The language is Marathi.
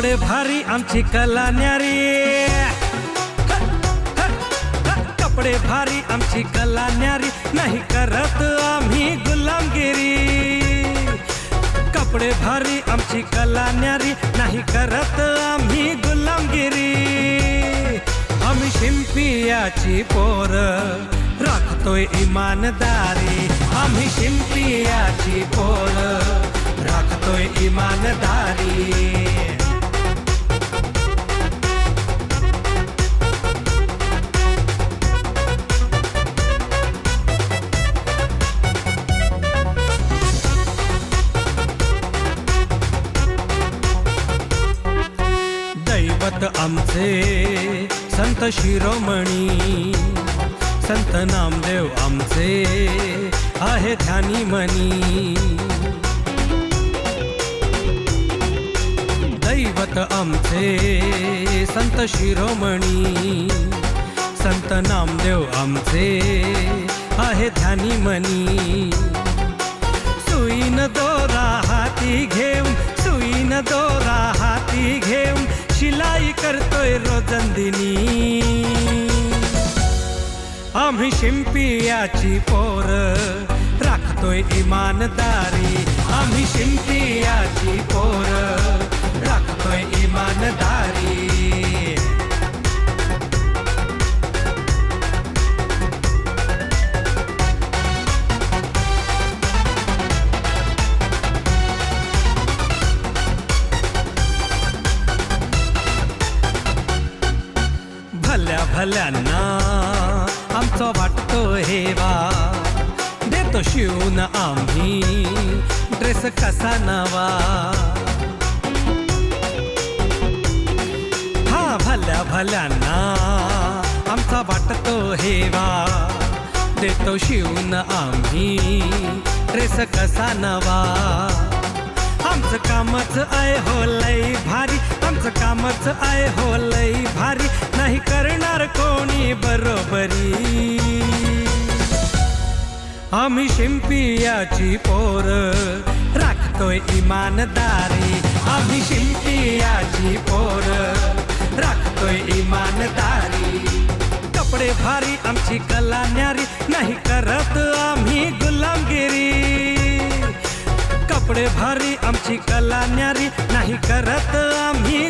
कपडे भारी आमची कला न्यारी, कपडे भारी आमची कला न्यारी, नाही करत आम्ही गुलामगिरी. कपडे भारी आमची कला न्यारी, नाही करत आम्ही गुलामगिरी. आम्ही शिंपियाची पोर राखतोय इमानदारी, आम्ही शिंपियाची पोर राखतोय इमानदारी. दैवत आमचे संत शिरोमणी, संत नामदेव आमचे आहे ध्यानी मनी. दैवत आमचे संत शिरोमणी, संत नामदेव आमचे आहे ध्यानी मनी. सुईन दोरा हाती घेऊन, सुईन दोरा हाती घेऊन शिलाई करतोय रोजंदिनी. आम्ही शिंपियाची पोर राखतोय इमानदारी, आम्ही शिंपियाची पोर राखतोय इमानदारी. भल्या भल्यांना आमचा वाटतो हेवा, देतो शिवून आम्ही ड्रेस कसा नवा. हा भल्या भल्यांना आमचा वाटतो हेवा, देतो शिवून आम्ही ड्रेस कसा नवा. आमचं कामच आहे हो लई भारी, आमचं कामच आहे हो लई भारी, नाही करणार कोणी बरोबरी. आम्ही शिंपियाची पोर राखतोय इमानदारी, आम्ही शिंपियाची पोर राखतोय इमानदारी. कपडे भारी आमची कला न्यारी, नाही करत आम्ही गुलामगिरी. कपडे भारी आमची कला न्यारी, नाही करत आम्ही